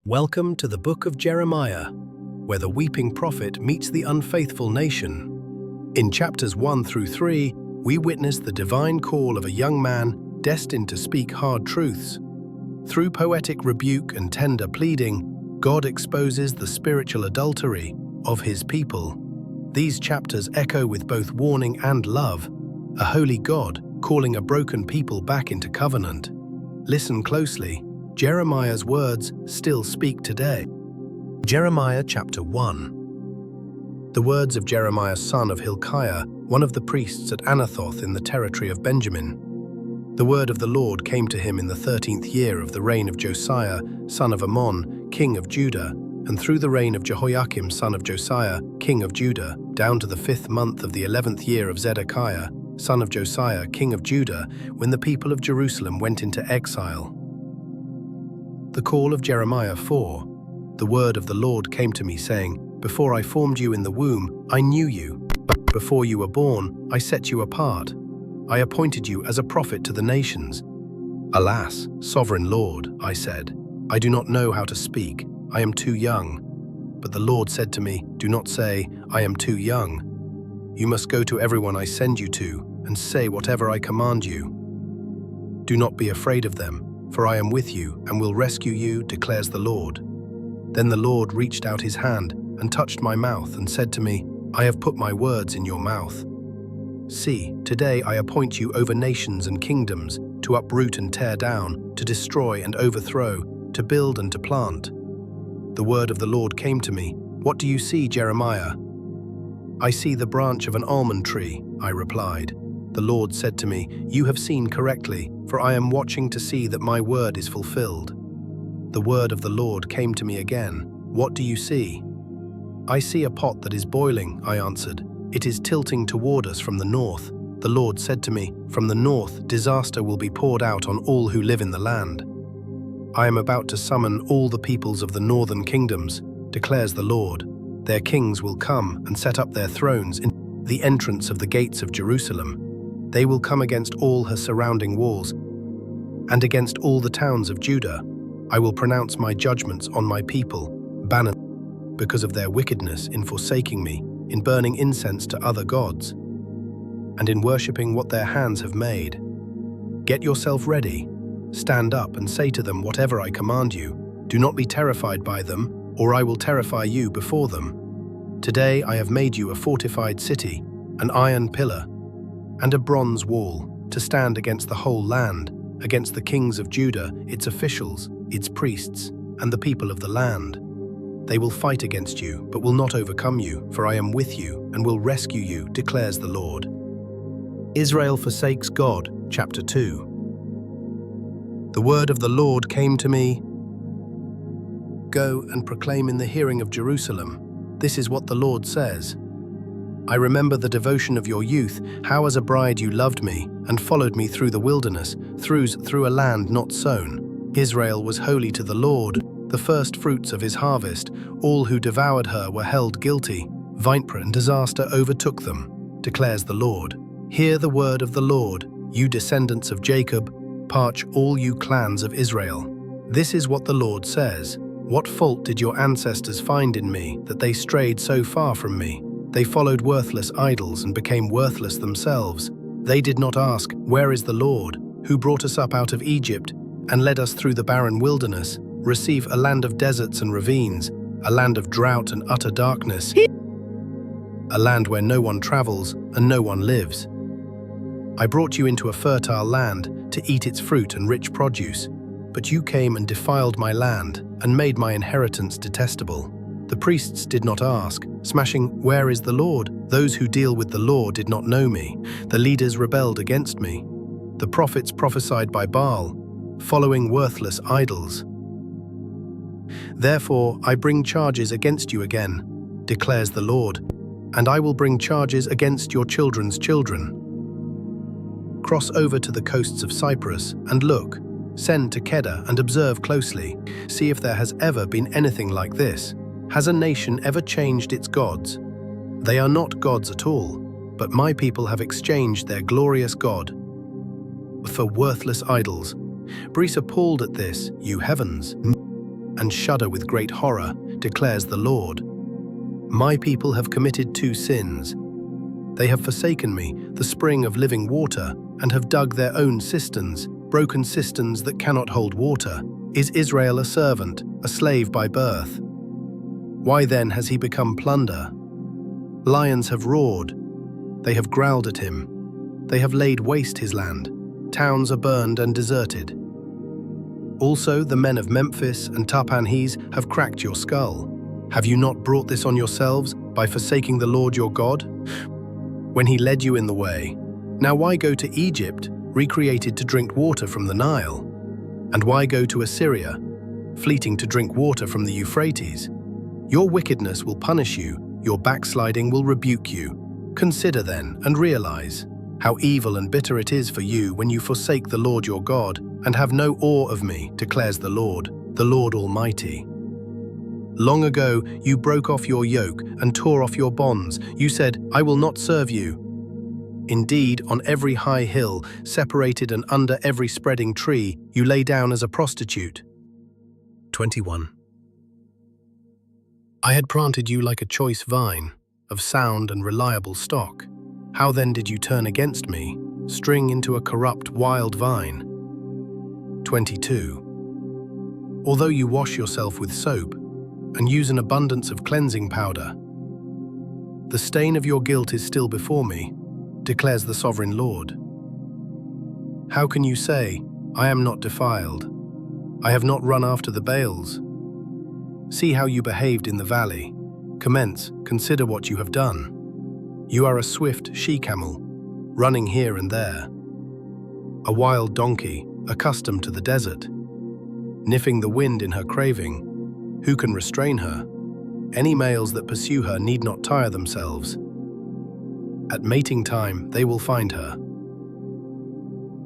Welcome to the book of Jeremiah, where the weeping prophet meets the unfaithful nation. In chapters 1 through 3, we witness the divine call of a young man destined to speak hard truths. Through poetic rebuke and tender pleading, God exposes the spiritual adultery of his people. These chapters echo with both warning and love, a holy God calling a broken people back into covenant. Listen closely. Jeremiah's words still speak today. Jeremiah chapter 1. The words of Jeremiah son of Hilkiah, one of the priests at Anathoth in the territory of Benjamin. The word of the Lord came to him in the 13th year of the reign of Josiah, son of Ammon, king of Judah, and through the reign of Jehoiakim, son of Josiah, king of Judah, down to the 5th month of the 11th year of Zedekiah, son of Josiah, king of Judah, when the people of Jerusalem went into exile. The call of Jeremiah 4. The word of the Lord came to me, saying, Before I formed you in the womb, I knew you. Before you were born, I set you apart. I appointed you as a prophet to the nations. Alas, sovereign Lord, I said, I do not know how to speak. I am too young. But the Lord said to me, Do not say, I am too young. You must go to everyone I send you to, and say whatever I command you. Do not be afraid of them, for I am with you and will rescue you, declares the Lord. Then the Lord reached out his hand and touched my mouth and said to me, I have put my words in your mouth. See, today I appoint you over nations and kingdoms, to uproot and tear down, to destroy and overthrow, to build and to plant. The word of the Lord came to me, What do you see, Jeremiah? I see the branch of an almond tree, I replied. The Lord said to me, You have seen correctly, for I am watching to see that my word is fulfilled. The word of the Lord came to me again. What do you see? I see a pot that is boiling, I answered. It is tilting toward us from the north. The Lord said to me, From the north, disaster will be poured out on all who live in the land. I am about to summon all the peoples of the northern kingdoms, declares the Lord. Their kings will come and set up their thrones in the entrance of the gates of Jerusalem. They will come against all her surrounding walls and against all the towns of Judah. I will pronounce my judgments on my people, banned because of their wickedness in forsaking me, in burning incense to other gods, and in worshipping what their hands have made. Get yourself ready. Stand up and say to them whatever I command you. Do not be terrified by them, or I will terrify you before them. Today I have made you a fortified city, an iron pillar, and a bronze wall, to stand against the whole land, against the kings of Judah, its officials, its priests, and the people of the land. They will fight against you, but will not overcome you, for I am with you and will rescue you, declares the Lord. Israel forsakes God, chapter 2. The word of the Lord came to me, Go and proclaim in the hearing of Jerusalem. This is what the Lord says. I remember the devotion of your youth, how as a bride you loved me, and followed me through the wilderness, through a land not sown. Israel was holy to the Lord, the first fruits of his harvest. All who devoured her were held guilty. Viper and disaster overtook them, declares the Lord. Hear the word of the Lord, you descendants of Jacob, parch all you clans of Israel. This is what the Lord says. What fault did your ancestors find in me, that they strayed so far from me? They followed worthless idols and became worthless themselves. They did not ask, Where is the Lord, who brought us up out of Egypt and led us through the barren wilderness, receive a land of deserts and ravines, a land of drought and utter darkness, a land where no one travels and no one lives. I brought you into a fertile land to eat its fruit and rich produce, but you came and defiled my land and made my inheritance detestable. The priests did not ask, smashing, Where is the Lord? Those who deal with the law did not know me. The leaders rebelled against me. The prophets prophesied by Baal, following worthless idols. Therefore I bring charges against you again, declares the Lord, and I will bring charges against your children's children. Cross over to the coasts of Cyprus and look. Send to Kedar and observe closely. See if there has ever been anything like this. Has a nation ever changed its gods? They are not gods at all, but my people have exchanged their glorious God for worthless idols. Be appalled at this, you heavens, and shudder with great horror, declares the Lord. My people have committed two sins. They have forsaken me, the spring of living water, and have dug their own cisterns, broken cisterns that cannot hold water. Is Israel a servant, a slave by birth? Why then has he become plunder? Lions have roared. They have growled at him. They have laid waste his land. Towns are burned and deserted. Also, the men of Memphis and Tahpanhes have cracked your skull. Have you not brought this on yourselves by forsaking the Lord your God, when he led you in the way? Now why go to Egypt, recreated to drink water from the Nile? And why go to Assyria, fleeting to drink water from the Euphrates? Your wickedness will punish you, your backsliding will rebuke you. Consider then and realize how evil and bitter it is for you when you forsake the Lord your God and have no awe of me, declares the Lord Almighty. Long ago you broke off your yoke and tore off your bonds. You said, I will not serve you. Indeed, on every high hill, separated and under every spreading tree, you lay down as a prostitute. 21. I had planted you like a choice vine, of sound and reliable stock. How then did you turn against me, string into a corrupt wild vine? 22. Although you wash yourself with soap, and use an abundance of cleansing powder, the stain of your guilt is still before me, declares the Sovereign Lord. How can you say, I am not defiled? I have not run after the Baals. See how you behaved in the valley. Consider what you have done. You are a swift she-camel, running here and there. A wild donkey, accustomed to the desert, niffing the wind in her craving. Who can restrain her? Any males that pursue her need not tire themselves. At mating time, they will find her.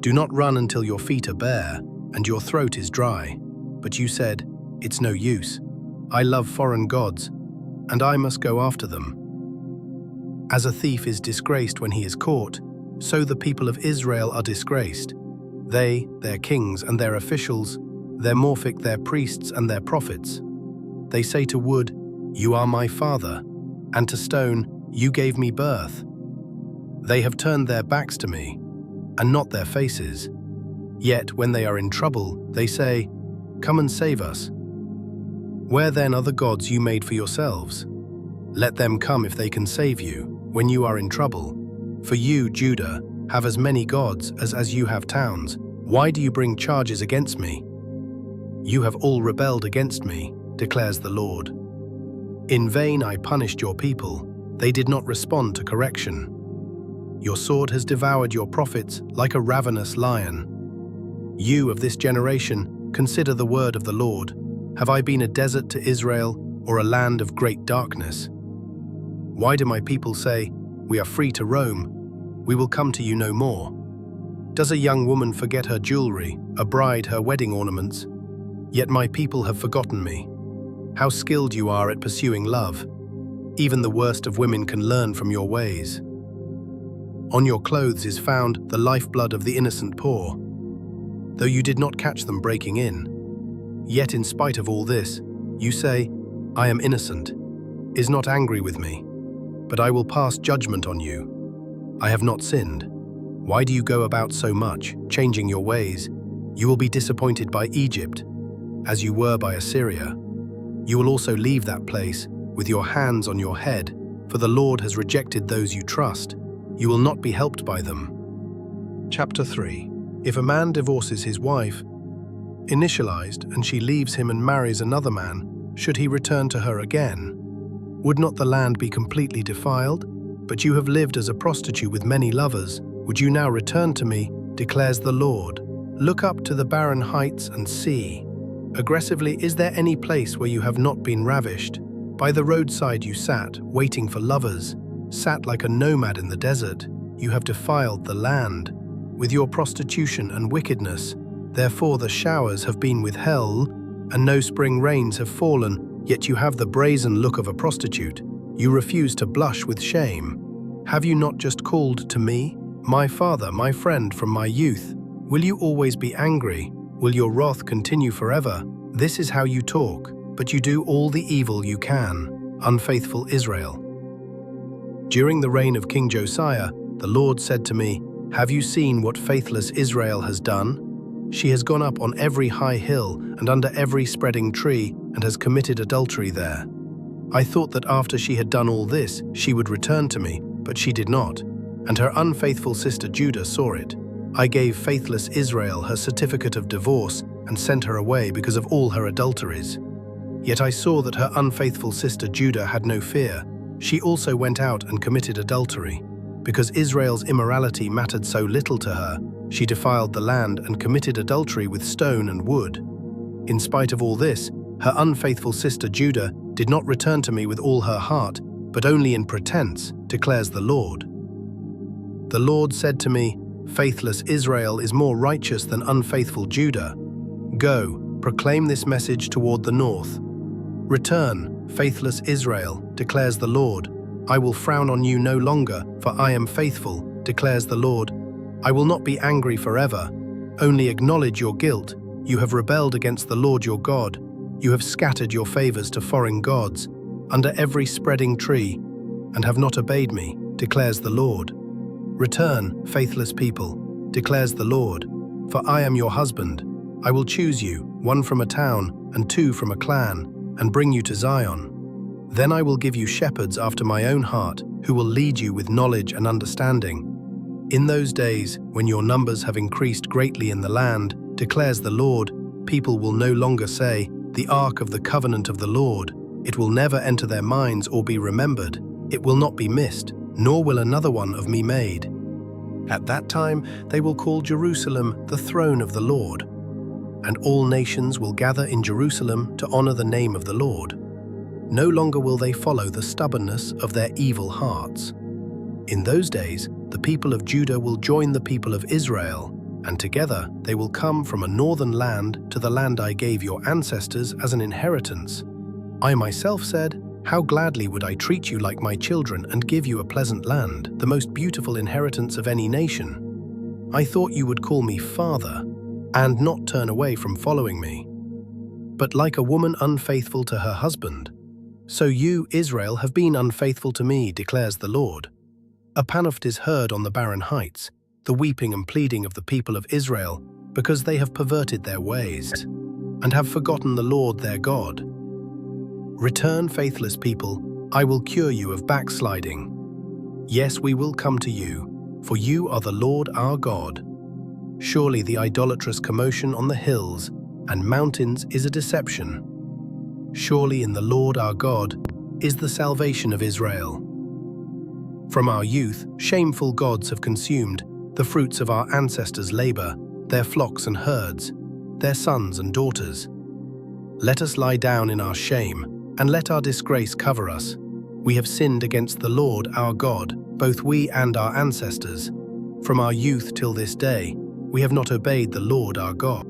Do not run until your feet are bare and your throat is dry. But you said, it's no use. I love foreign gods, and I must go after them. As a thief is disgraced when he is caught, so the people of Israel are disgraced. They, their kings and their officials, their morphic, their priests and their prophets. They say to wood, you are my father, and to stone, you gave me birth. They have turned their backs to me, and not their faces. Yet when they are in trouble, they say, come and save us. Where then are the gods you made for yourselves? Let them come if they can save you, when you are in trouble. For you, Judah, have as many gods as you have towns. Why do you bring charges against me? You have all rebelled against me, declares the Lord. In vain I punished your people. They did not respond to correction. Your sword has devoured your prophets like a ravenous lion. You of this generation, consider the word of the Lord. Have I been a desert to Israel, or a land of great darkness? Why do my people say, we are free to roam, we will come to you no more? Does a young woman forget her jewelry, a bride her wedding ornaments? Yet my people have forgotten me. How skilled you are at pursuing love. Even the worst of women can learn from your ways. On your clothes is found the lifeblood of the innocent poor, though you did not catch them breaking in. Yet in spite of all this, you say, I am innocent, is not angry with me, but I will pass judgment on you. I have not sinned. Why do you go about so much, changing your ways? You will be disappointed by Egypt, as you were by Assyria. You will also leave that place with your hands on your head, for the Lord has rejected those you trust. You will not be helped by them. Chapter 3. If a man divorces his wife, initialized, and she leaves him and marries another man, should he return to her again? Would not the land be completely defiled? But you have lived as a prostitute with many lovers. Would you now return to me, declares the Lord? Look up to the barren heights and see. Aggressively, is there any place where you have not been ravished? By the roadside you sat, waiting for lovers, sat like a nomad in the desert. You have defiled the land with your prostitution and wickedness. Therefore the showers have been withheld, and no spring rains have fallen, yet you have the brazen look of a prostitute. You refuse to blush with shame. Have you not just called to me, my father, my friend from my youth? Will you always be angry? Will your wrath continue forever? This is how you talk, but you do all the evil you can, unfaithful Israel. During the reign of King Josiah, the Lord said to me, "Have you seen what faithless Israel has done? She has gone up on every high hill and under every spreading tree and has committed adultery there. I thought that after she had done all this, she would return to me, but she did not, and her unfaithful sister Judah saw it. I gave faithless Israel her certificate of divorce and sent her away because of all her adulteries. Yet I saw that her unfaithful sister Judah had no fear. She also went out and committed adultery. Because Israel's immorality mattered so little to her, she defiled the land and committed adultery with stone and wood. In spite of all this, her unfaithful sister Judah did not return to me with all her heart, but only in pretense, declares the Lord. The Lord said to me, "Faithless Israel is more righteous than unfaithful Judah. Go, proclaim this message toward the north. Return, faithless Israel, declares the Lord. I will frown on you no longer, for I am faithful, declares the Lord. I will not be angry forever. Only acknowledge your guilt. You have rebelled against the Lord your God. You have scattered your favors to foreign gods, under every spreading tree, and have not obeyed me, declares the Lord. Return, faithless people, declares the Lord, for I am your husband. I will choose you, one from a town and two from a clan, and bring you to Zion. Then I will give you shepherds after my own heart, who will lead you with knowledge and understanding. In those days, when your numbers have increased greatly in the land, declares the Lord, people will no longer say, 'The ark of the covenant of the Lord.' It will never enter their minds or be remembered. It will not be missed, nor will another one of me made. At that time they will call Jerusalem the throne of the Lord, and all nations will gather in Jerusalem to honor the name of the Lord. No longer will they follow the stubbornness of their evil hearts. In those days, the people of Judah will join the people of Israel, and together they will come from a northern land to the land I gave your ancestors as an inheritance. I myself said, 'How gladly would I treat you like my children and give you a pleasant land, the most beautiful inheritance of any nation.' I thought you would call me Father and not turn away from following me. But like a woman unfaithful to her husband, so you, Israel, have been unfaithful to me, declares the Lord. A panift is heard on the barren heights, the weeping and pleading of the people of Israel, because they have perverted their ways and have forgotten the Lord their God. Return, faithless people, I will cure you of backsliding. Yes, we will come to you, for you are the Lord our God. Surely the idolatrous commotion on the hills and mountains is a deception. Surely in the Lord our God is the salvation of Israel. From our youth, shameful gods have consumed the fruits of our ancestors' labor, their flocks and herds, their sons and daughters. Let us lie down in our shame, and let our disgrace cover us. We have sinned against the Lord our God, both we and our ancestors. From our youth till this day, we have not obeyed the Lord our God."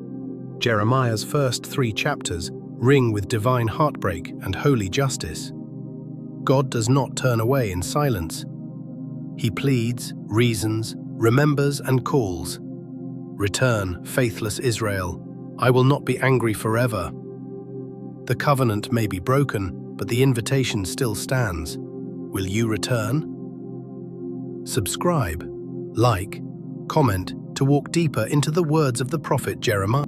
Jeremiah's first 3 chapters ring with divine heartbreak and holy justice. God does not turn away in silence. He pleads, reasons, remembers, and calls. Return, faithless Israel. I will not be angry forever. The covenant may be broken, but the invitation still stands. Will you return? Subscribe, like, comment to walk deeper into the words of the prophet Jeremiah.